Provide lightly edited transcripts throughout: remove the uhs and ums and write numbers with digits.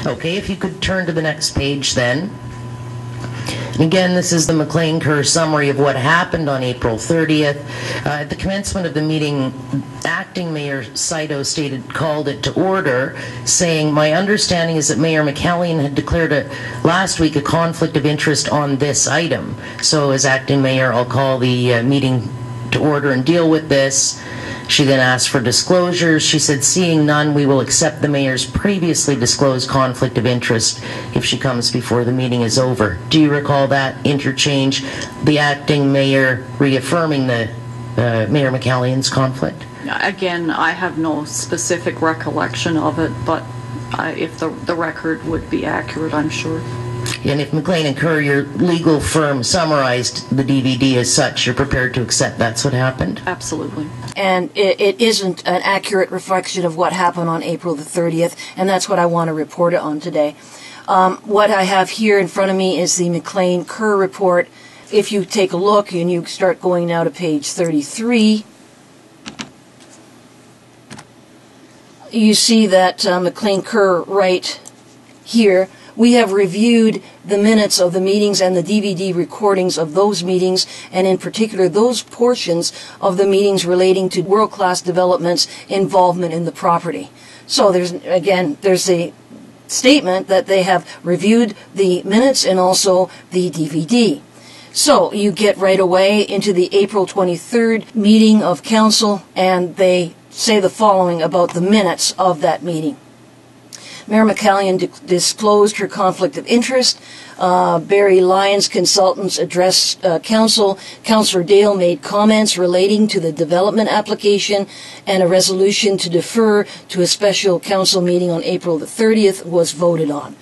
Okay, if you could turn to the next page then. And again, this is the McLean-Kerr summary of what happened on April 30th. At the commencement of the meeting, Acting Mayor Saito called it to order, saying, "My understanding is that Mayor McCallion had declared last week a conflict of interest on this item. So as Acting Mayor, I'll call the meeting to order and deal with this." She then asked for disclosures. She said, "Seeing none, we will accept the mayor's previously disclosed conflict of interest if she comes before the meeting is over." Do you recall that interchange? The acting mayor reaffirming the Mayor McCallion's conflict? Again, I have no specific recollection of it, but if the record would be accurate, I'm sure. And if McLean and Kerr, your legal firm, summarized the DVD as such, you're prepared to accept that's what happened? Absolutely. And it isn't an accurate reflection of what happened on April the 30th, and that's what I want to report on today. What I have here in front of me is the McLean-Kerr report. If you take a look and you start going now to page 33, you see that McLean-Kerr right here, "We have reviewed the minutes of the meetings and the DVD recordings of those meetings, and in particular those portions of the meetings relating to world-class development's involvement in the property." So there's a statement that they have reviewed the minutes and also the DVD. So you get right away into the April 23rd meeting of council, and they say the following about the minutes of that meeting. Mayor McCallion disclosed her conflict of interest. Barry Lyons, consultants, addressed council. Councillor Dale made comments relating to the development application, and a resolution to defer to a special council meeting on April the 30th was voted on.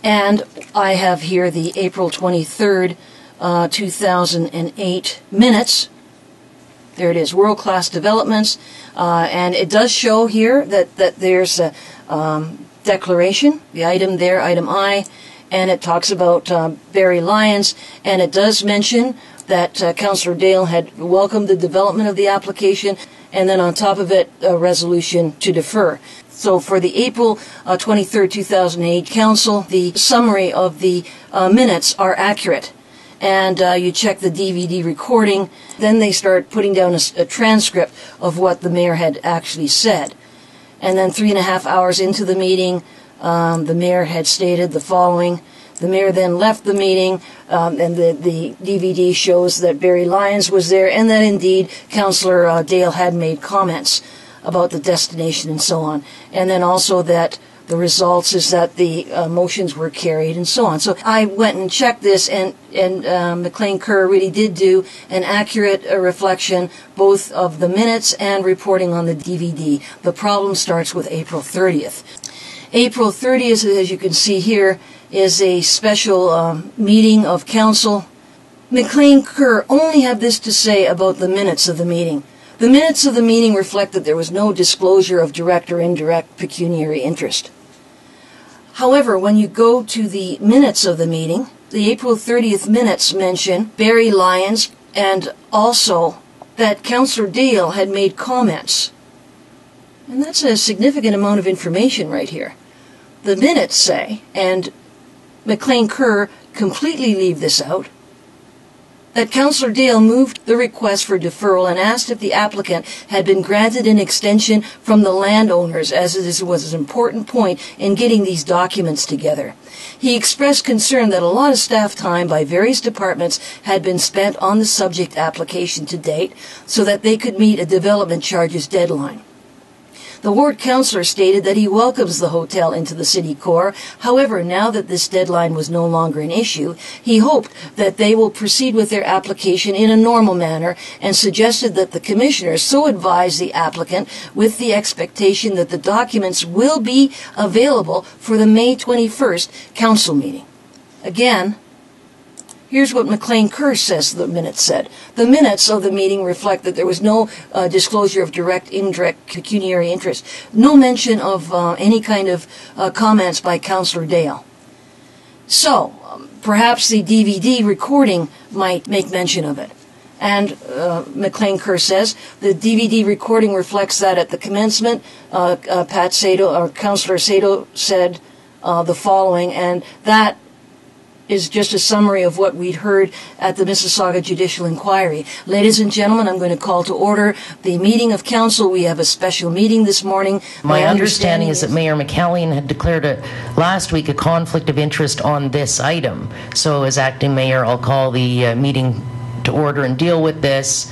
And I have here the April 23rd, 2008 minutes. There it is, world-class developments. And it does show here that there's a declaration, the item there, item I, and it talks about Barry Lyons, and it does mention that Councillor Dale had welcomed the development of the application, and then on top of it, a resolution to defer. So for the April 23rd, 2008 council, the summary of the minutes are accurate. And you check the DVD recording, then they start putting down a transcript of what the mayor had actually said. And then 3.5 hours into the meeting, the mayor had stated the following. The mayor then left the meeting, and the DVD shows that Barry Lyons was there, and that indeed Councillor Dale had made comments about the destination and so on. And then also that the results is that the motions were carried and so on. So I went and checked this, and McLean-Kerr really did do an accurate reflection both of the minutes and reporting on the DVD. The problem starts with April 30th. April 30th, as you can see here, is a special meeting of council. McLean-Kerr only have this to say about the minutes of the meeting. The minutes of the meeting reflect that there was no disclosure of direct or indirect pecuniary interest. However, when you go to the minutes of the meeting, the April 30th minutes mention Barry Lyons and also that Councillor Dale had made comments. And that's a significant amount of information right here. The minutes say, and McLean-Kerr completely leave this out, that Councillor Dale moved the request for deferral and asked if the applicant had been granted an extension from the landowners, as it was an important point in getting these documents together. He expressed concern that a lot of staff time by various departments had been spent on the subject application to date so that they could meet a development charges deadline. The ward councillor stated that he welcomes the hotel into the city core. However, now that this deadline was no longer an issue, he hoped that they will proceed with their application in a normal manner and suggested that the commissioners so advise the applicant with the expectation that the documents will be available for the May 21st council meeting. Again, here's what McLean-Kerr says the minutes said. The minutes of the meeting reflect that there was no disclosure of direct, indirect pecuniary interest. No mention of any kind of comments by Councillor Dale. So, perhaps the DVD recording might make mention of it. And McLean-Kerr says the DVD recording reflects that at the commencement, Councillor Saito said, the following, and that is just a summary of what we'd heard at the Mississauga Judicial Inquiry. Ladies and gentlemen, I'm going to call to order the meeting of council. We have a special meeting this morning. My understanding is that Mayor McCallion had declared last week a conflict of interest on this item. So as acting mayor, I'll call the meeting to order and deal with this.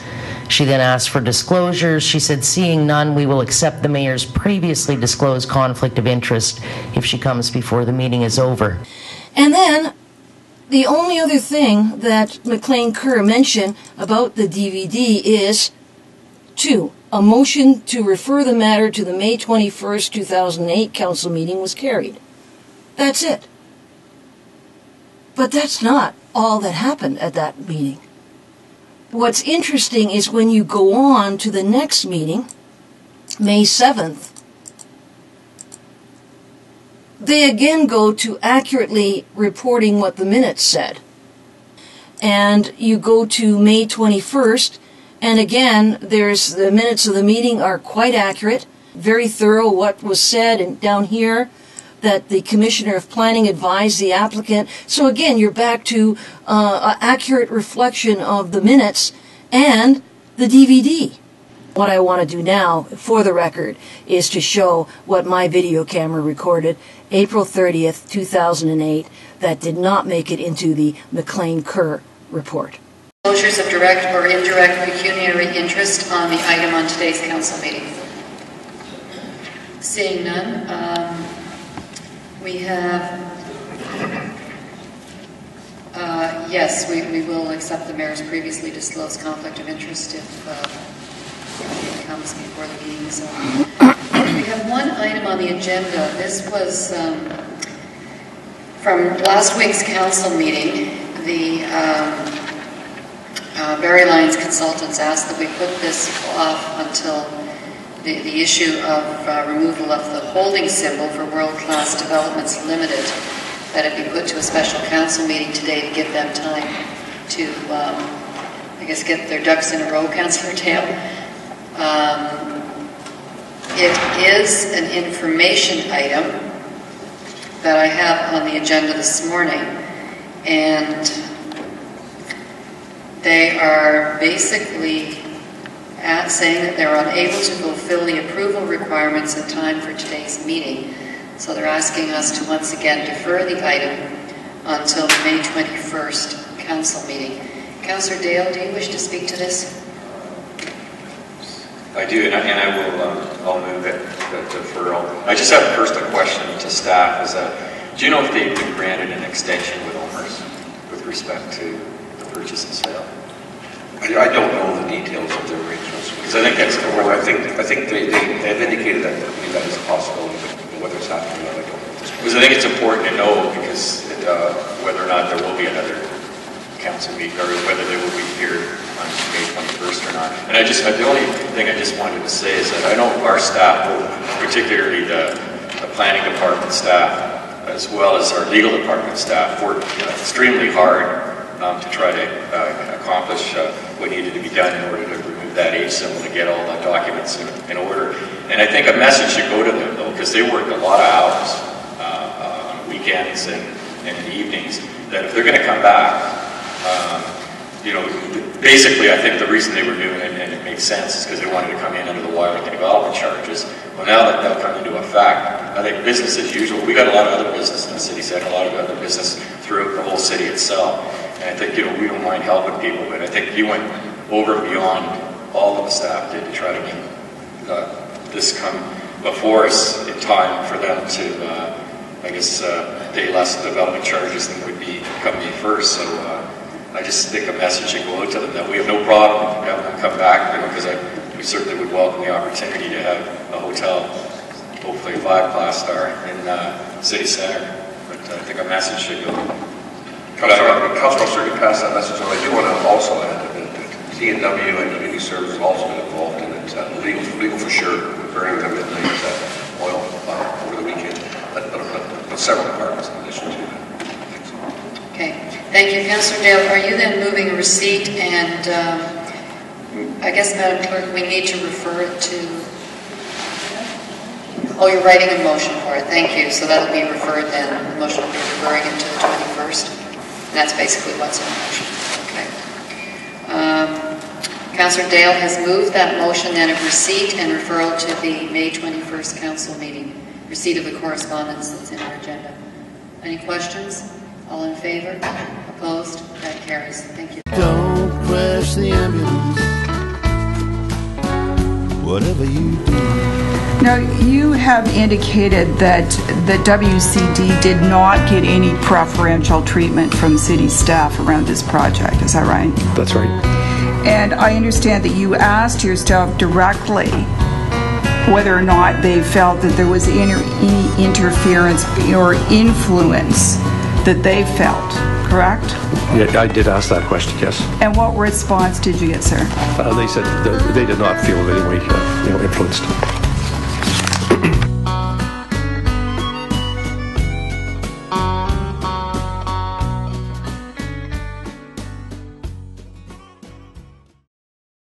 She then asked for disclosures. She said, seeing none, we will accept the mayor's previously disclosed conflict of interest if she comes before the meeting is over. And then the only other thing that McLean Kerr mentioned about the DVD is 2. A motion to refer the matter to the May 21st, 2008 council meeting was carried. That's it. But that's not all that happened at that meeting. What's interesting is when you go on to the next meeting, May 7th, they again go to accurately reporting what the minutes said. And you go to May 21st, and again, there's the minutes of the meeting are quite accurate, very thorough what was said, and down here, that the Commissioner of Planning advised the applicant. So again, you're back to an accurate reflection of the minutes and the DVD. What I want to do now, for the record, is to show what my video camera recorded April 30th, 2008, that did not make it into the McLean Kerr report. Disclosures of direct or indirect pecuniary interest on the item on today's council meeting. Seeing none, we have, yes, we will accept the mayor's previously disclosed conflict of interest if it comes before the meeting is over. We have one item on the agenda. This was from last week's council meeting. The Barry Lyons consultants asked that we put this off until the issue of removal of the holding symbol for World Class Developments Limited, that it be put to a special council meeting today to give them time to, I guess, get their ducks in a row, Councillor Dale. It is an information item that I have on the agenda this morning, and they are basically saying that they're unable to fulfill the approval requirements in time for today's meeting. So they're asking us to once again defer the item until the May 21st council meeting. Councillor Dale, do you wish to speak to this? I do, and I will. I'll move that deferral. I just have first a question to staff: is that do you know if they've been granted an extension with owners with respect to the purchase and sale? I don't know the details of their arrangements. Because I think that's the I think they've indicated that that is a possibility, but whether it's happening or not, I don't know. Because I think it's important to know, because whether or not there will be another council meeting, or whether they will be here on May 21st or not. And the only thing I just wanted to say is that I know our staff, particularly the planning department staff, as well as our legal department staff, worked extremely hard to try to accomplish what needed to be done in order to remove that H symbol, to get all the documents in order. And I think a message should go to them, though, because they worked a lot of hours on weekends and in the evenings, that if they're going to come back, basically I think the reason they were doing it, and it makes sense, is because they wanted to come in under the Wildlife development charges. Well, now that they'll come into effect, I think business as usual. We got a lot of other business in the city center, a lot of other business throughout the whole city itself. And I think, we don't mind helping people, but I think you went over and beyond all of the staff did to try to make this come before us in time for them to, pay less development charges than would be come May 1st. So I just think a message should go out to them that we have no problem having them come back, because we certainly would welcome the opportunity to have a hotel, hopefully a 5-class star in city center. But I think a message should go. Council certainly passed that message on. I do want to also add that TNW and Community Service have also been involved in it. Legal for sure, burning them midnight oil over the weekend, but several departments in addition to that. Okay, thank you. Councillor Dale, are you then moving a receipt, and I guess, Madam Clerk, we need to refer it to Oh, you're writing a motion for it. Thank you. So that'll be referred then. The motion will be referring it to the 21st. And that's basically what's in the motion. Okay. Councillor Dale has moved that motion then of receipt and referral to the May 21st council meeting. Receipt of the correspondence that's in our agenda. Any questions? All in favor? Opposed? That carries. Thank you. Don't crash the ambulance. Whatever you do. Now, you have indicated that the WCD did not get any preferential treatment from city staff around this project. Is that right? That's right. And I understand that you asked your staff directly whether or not they felt that there was any interference or influence that they felt, correct? Yeah, I did ask that question, yes. And what response did you get, sir? They said they did not feel in any way influenced.